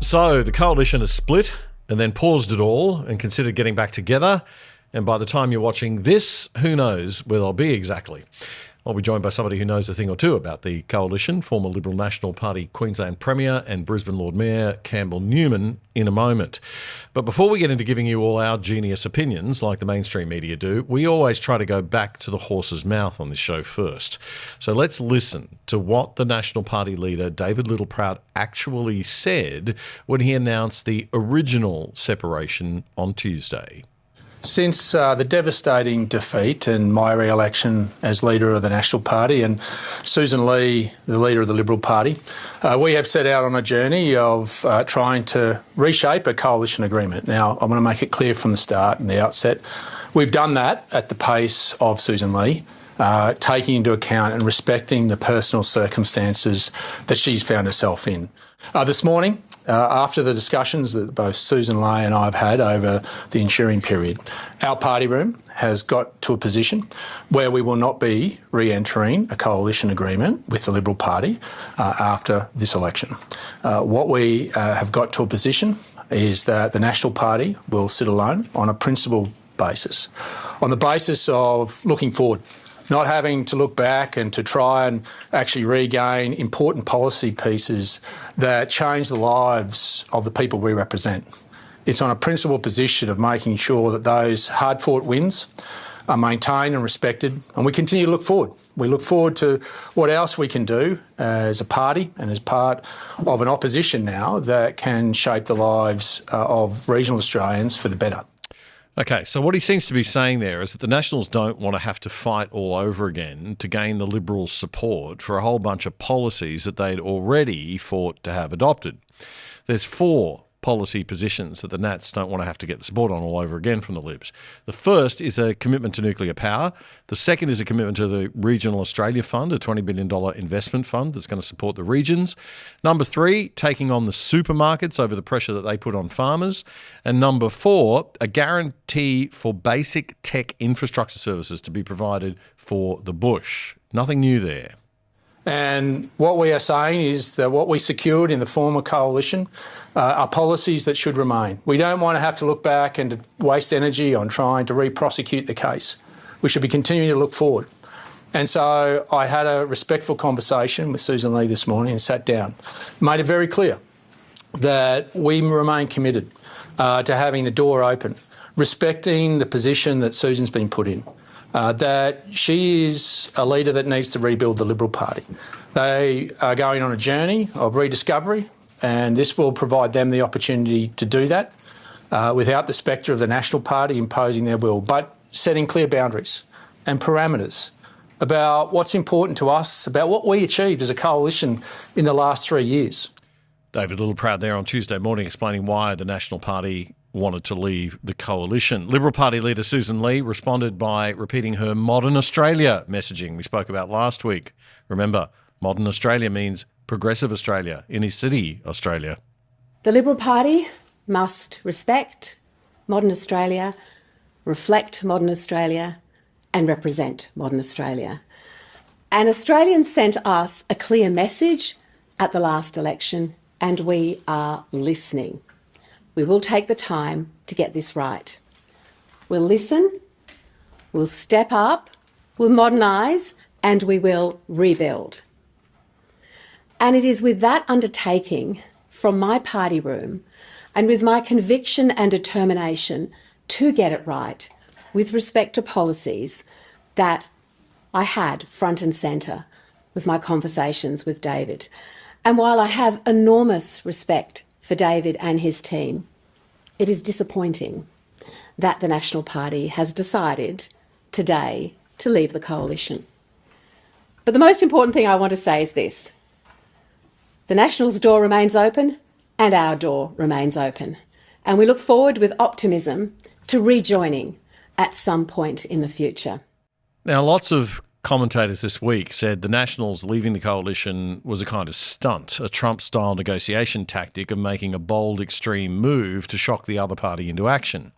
So the coalition has split and then paused it all and considered getting back together. And by the time you're watching this, who knows where they'll be exactly. I'll be joined by somebody who knows a thing or two about the coalition, former Liberal National Party Queensland Premier and Brisbane Lord Mayor Campbell Newman, in a moment. But before we get into giving you all our genius opinions, like the mainstream media do, we always try to go back to the horse's mouth on this show first. So let's listen to what the National Party leader, David Littleproud, actually said when he announced the original separation on Tuesday. Since the devastating defeat and my re-election as leader of the National Party and Sussan Ley, the leader of the Liberal Party, we have set out on a journey of trying to reshape a coalition agreement. Now, I want to make it clear from the start and the outset, we've done that at the pace of Sussan Ley, taking into account and respecting the personal circumstances that she's found herself in. This morning, after the discussions that both Sussan Ley and I have had over the ensuing period, our party room has got to a position where we will not be re-entering a coalition agreement with the Liberal Party after this election. What we have got to a position is that the National Party will sit alone on a principled basis, on the basis of looking forward, not having to look back and to try and actually regain important policy pieces that change the lives of the people we represent. It's on a principled position of making sure that those hard-fought wins are maintained and respected, and we continue to look forward. We look forward to what else we can do as a party and as part of an opposition now that can shape the lives of regional Australians for the better. Okay, so what he seems to be saying there is that the Nationals don't want to have to fight all over again to gain the Liberals' support for a whole bunch of policies that they'd already fought to have adopted. There's 4 policy positions that the Nats don't want to have to get the support on all over again from the Libs. The first is a commitment to nuclear power. The second is a commitment to the Regional Australia Fund, a $20 billion investment fund that's going to support the regions. Number 3, taking on the supermarkets over the pressure that they put on farmers. And number 4, a guarantee for basic tech infrastructure services to be provided for the bush. Nothing new there. And what we are saying is that what we secured in the former coalition are policies that should remain. We don't want to have to look back and to waste energy on trying to re-prosecute the case. We should be continuing to look forward. And so I had a respectful conversation with Sussan Ley this morning and sat down, made it very clear that we remain committed to having the door open, respecting the position that Sussan's been put in. That she is a leader that needs to rebuild the Liberal Party. They are going on a journey of rediscovery, and this will provide them the opportunity to do that without the spectre of the National Party imposing their will, but setting clear boundaries and parameters about what's important to us, about what we achieved as a coalition in the last 3 years. David Littleproud there on Tuesday morning explaining why the National Party wanted to leave the coalition. Liberal Party leader Sussan Ley responded by repeating her Modern Australia messaging we spoke about last week. Remember, Modern Australia means progressive Australia, inner city Australia. The Liberal Party must respect modern Australia, reflect modern Australia, and represent modern Australia. And Australians sent us a clear message at the last election, and we are listening. We will take the time to get this right. We'll listen, we'll step up, we'll modernise, and we will rebuild. And it is with that undertaking from my party room and with my conviction and determination to get it right with respect to policies that I had front and centre with my conversations with David. And while I have enormous respect for David and his team, it is disappointing that the National Party has decided today to leave the coalition. But the most important thing I want to say is this. The Nationals' door remains open and our door remains open. And we look forward with optimism to rejoining at some point in the future. Now, lots of commentators this week said the Nationals leaving the coalition was a kind of stunt, a Trump-style negotiation tactic of making a bold, extreme move to shock the other party into action.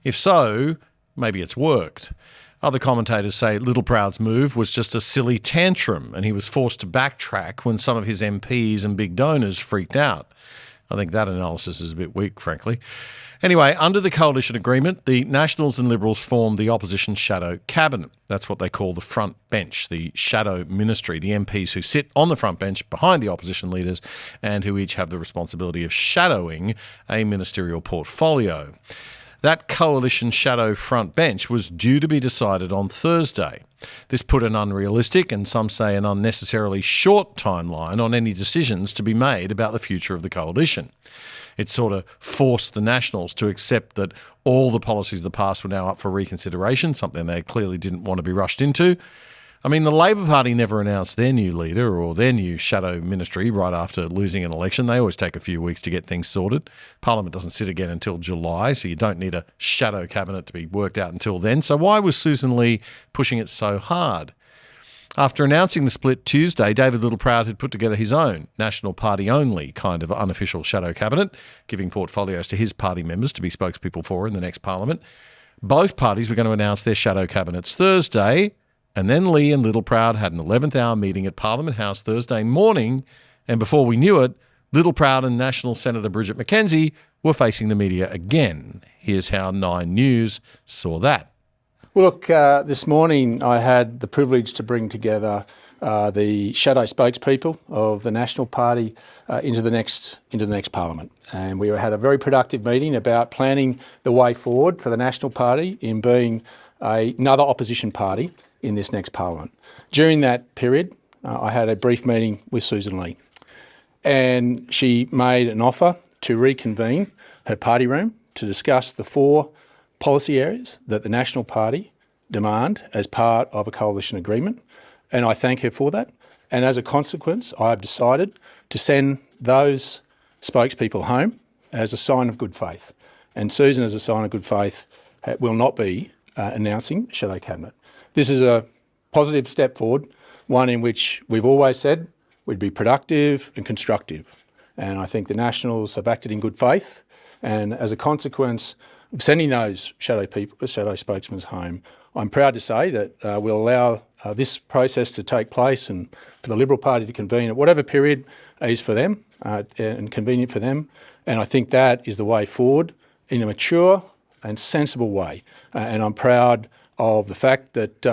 If so, maybe it's worked. Other commentators say Littleproud's move was just a silly tantrum and he was forced to backtrack when some of his MPs and big donors freaked out. I think that analysis is a bit weak, frankly. Anyway, under the coalition agreement, the Nationals and Liberals formed the opposition shadow cabinet. That's what they call the front bench, the shadow ministry, the MPs who sit on the front bench behind the opposition leaders and who each have the responsibility of shadowing a ministerial portfolio. That coalition shadow front bench was due to be decided on Thursday. This put an unrealistic and some say an unnecessarily short timeline on any decisions to be made about the future of the coalition. It sort of forced the Nationals to accept that all the policies of the past were now up for reconsideration, something they clearly didn't want to be rushed into. I mean, the Labor Party never announced their new leader or their new shadow ministry right after losing an election. They always take a few weeks to get things sorted. Parliament doesn't sit again until July, so you don't need a shadow cabinet to be worked out until then. So why was Sussan Ley pushing it so hard? After announcing the split Tuesday, David Littleproud had put together his own National Party-only kind of unofficial shadow cabinet, giving portfolios to his party members to be spokespeople for in the next Parliament. Both parties were going to announce their shadow cabinets Thursday, and then Ley and Littleproud had an 11th hour meeting at Parliament House Thursday morning, and before we knew it, Littleproud and National Senator Bridget McKenzie were facing the media again. Here's how 9 News saw that. Well, look, this morning I had the privilege to bring together the shadow spokespeople of the National Party into the next Parliament, and we had a very productive meeting about planning the way forward for the National Party in being another opposition party in this next Parliament. During that period, I had a brief meeting with Sussan Ley, and she made an offer to reconvene her party room to discuss the 4 policy areas that the National Party demand as part of a coalition agreement, and I thank her for that. And as a consequence, I have decided to send those spokespeople home as a sign of good faith. And Sussan, as a sign of good faith, will not be announcing shadow cabinet. This is a positive step forward, one in which we've always said we'd be productive and constructive. And I think the Nationals have acted in good faith, and as a consequence, sending those shadow spokesmen home, I'm proud to say that we'll allow this process to take place and for the Liberal Party to convene at whatever period is for them and convenient for them. And I think that is the way forward in a mature and sensible way. And I'm proud of the fact that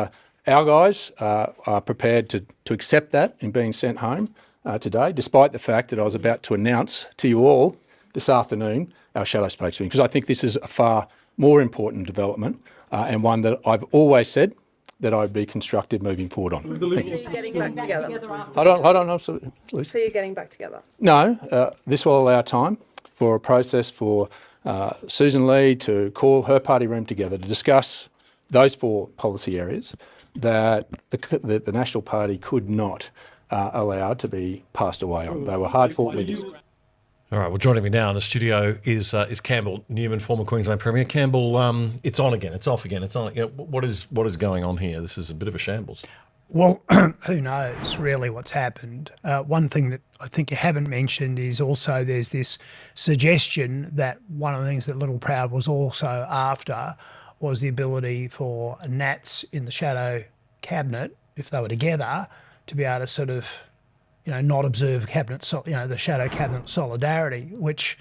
our guys are prepared to accept that in being sent home today, despite the fact that I was about to announce to you all this afternoon our shadow spokesman, because I think this is a far more important development and one that I've always said that I'd be constructive moving forward on. So you're getting back together? Hold on, absolutely. So you're getting back together? No, this will allow time for a process for Sussan Ley to call her party room together to discuss those 4 policy areas that the National Party could not allow to be passed away on. They were hard-fought wins. All right, well, joining me now in the studio is Campbell, Newman, former Queensland Premier. Campbell, it's on again, it's off again, it's on. You know, what is going on here? This is a bit of a shambles. Well, who knows really what's happened. One thing that I think you haven't mentioned is also there's this suggestion that one of the things that Littleproud was also after was the ability for Nats in the shadow cabinet, if they were together, to be able to sort of, not observe cabinet, the shadow cabinet solidarity, which,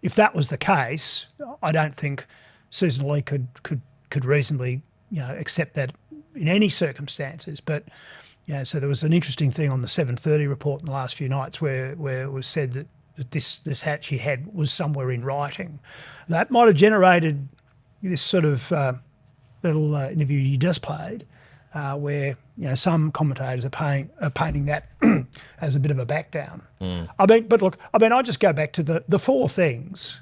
if that was the case, I don't think Sussan Ley could reasonably, accept that in any circumstances. But, so there was an interesting thing on the 7:30 report in the last few nights where it was said that this hat she had was somewhere in writing. That might have generated this sort of little interview you just played, where some commentators are painting that as a bit of a back down. I just go back to the 4 things.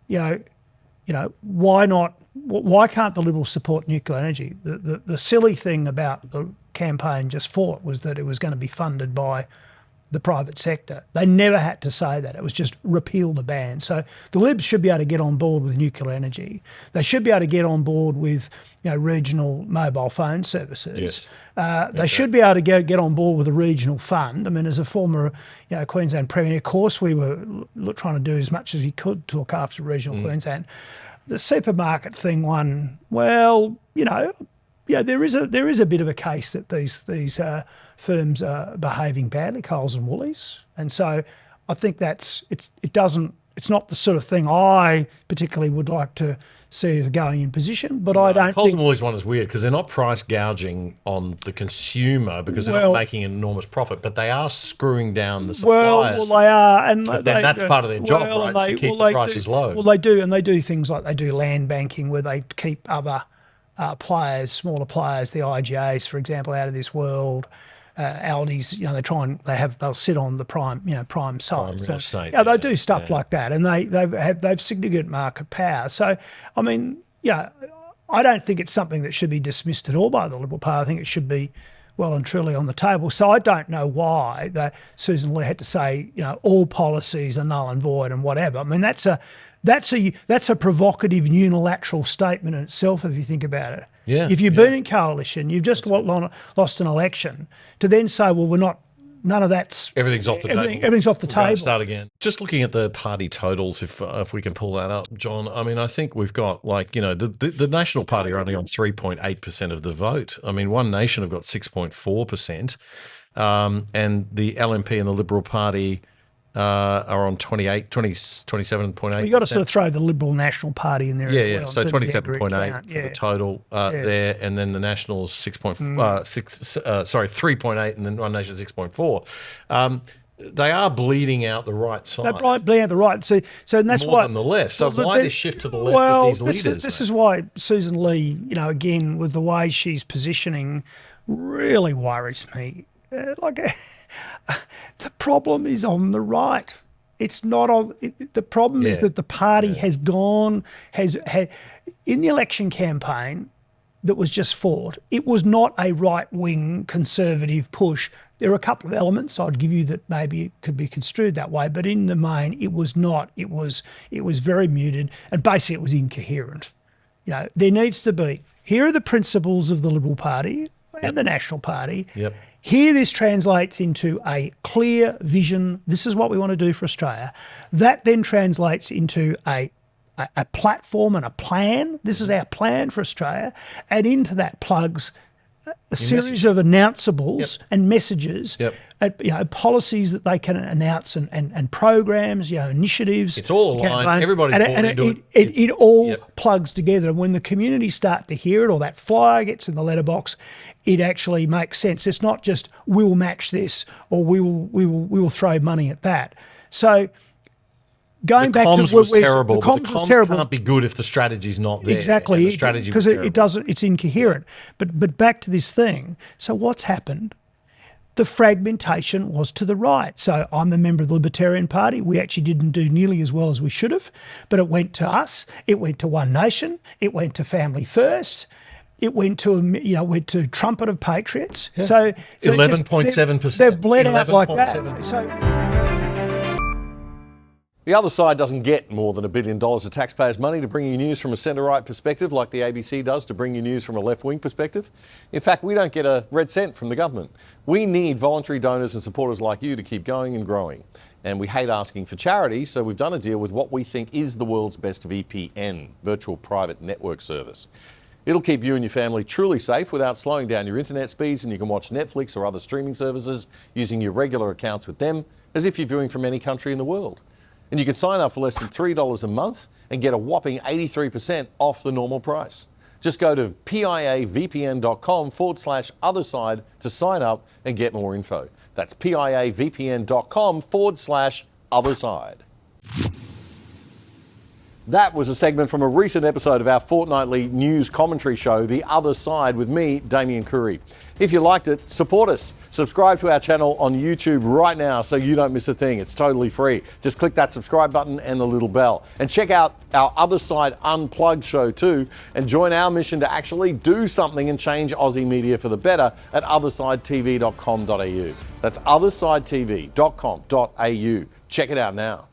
Why not? Why can't the Liberals support nuclear energy? The silly thing about the campaign just fought was that it was going to be funded by the private sector. They never had to say that. It was just repeal the ban. So the Libs should be able to get on board with nuclear energy. They should be able to get on board with regional mobile phone services. Yes. They should be able to get on board with a regional fund. I mean, as a former Queensland Premier, of course we were trying to do as much as we could to look after regional Queensland. The supermarket thing won. Well, there is a bit of a case that these firms are behaving badly, Coles and Woolies, and so I think it's not the sort of thing I particularly would like to see as going in position, but I don't Coles think... and Woolies one is weird because they're not price gouging on the consumer because they're not making an enormous profit, but they are screwing down the suppliers. Well, they are, and that's part of their job, right? To keep the prices low. Well, they do, and they do things like they do land banking where they keep other players, smaller players, the IGAs, for example, out of this world. Aldi's, they'll sit on the prime sites. Real estate, they do stuff like that, and they've significant market power. So, I mean, I don't think it's something that should be dismissed at all by the Liberal Party. I think it should be well and truly on the table. So I don't know why that Sussan Ley had to say, all policies are null and void and whatever. I mean, that's a provocative unilateral statement in itself if you think about it. Yeah. If you've been in coalition, you've just lost an election, to then say, well, none of that's... Everything's off the table. Everything's off the table. Start again. Just looking at the party totals, if we can pull that up, John, I mean, I think we've got the National Party are only on 3.8% of the vote. I mean, One Nation have got 6.4%, and the LNP and the Liberal Party are on 27.8%. Well, you've got to sort of throw the Liberal National Party in there as well. Yeah, so 27.8 for the total there, and then the Nationals 3.8, and then One Nation 6.4. They are bleeding out the right side. They're bleeding out the right. So and that's more than the left. So why this shift to the left with these leaders? This is why Sussan Ley, again, with the way she's positioning, really worries me. The problem is on the right. It's not on. The problem is that the party has in the election campaign that was just fought. It was not a right-wing conservative push. There are a couple of elements I'd give you that maybe it could be construed that way, but in the main, it was not. It was very muted, and basically it was incoherent. There needs to be. Here are the principles of the Liberal Party and the National Party. Yep. Here this translates into a clear vision. This is what we want to do for Australia. That then translates into a platform and a plan. This is our plan for Australia. And into that plugs a series of announceables and messages, policies that they can announce and programs, initiatives. It's all aligned. Everybody's bought into it. It all plugs together. And when the community start to hear it, or that flyer gets in the letterbox, it actually makes sense. It's not just we'll match this or we will throw money at that. So going back to the comms was terrible. The comms was terrible. Can't be good if the strategy's not there. Exactly, the strategy because it doesn't. It's incoherent. But back to this thing. So what's happened? The fragmentation was to the right. So I'm a member of the Libertarian Party. We actually didn't do nearly as well as we should have, but it went to us. It went to One Nation. It went to Family First. It went to Trumpet of Patriots. Yeah. So 11.7%. They've bled out like that. So. The other side doesn't get more than $1 billion of taxpayers' money to bring you news from a centre-right perspective like the ABC does to bring you news from a left-wing perspective. In fact, we don't get a red cent from the government. We need voluntary donors and supporters like you to keep going and growing. And we hate asking for charity, so we've done a deal with what we think is the world's best VPN, virtual private network service. It'll keep you and your family truly safe without slowing down your internet speeds, and you can watch Netflix or other streaming services using your regular accounts with them as if you're viewing from any country in the world. And you can sign up for less than $3 a month and get a whopping 83% off the normal price. Just go to piavpn.com/otherside to sign up and get more info. That's piavpn.com/otherside. That was a segment from a recent episode of our fortnightly news commentary show, The Other Side, with me, Damian Curry. If you liked it, support us. Subscribe to our channel on YouTube right now so you don't miss a thing. It's totally free. Just click that subscribe button and the little bell. And check out our Other Side Unplugged show too, and join our mission to actually do something and change Aussie media for the better at othersidetv.com.au. That's othersidetv.com.au. Check it out now.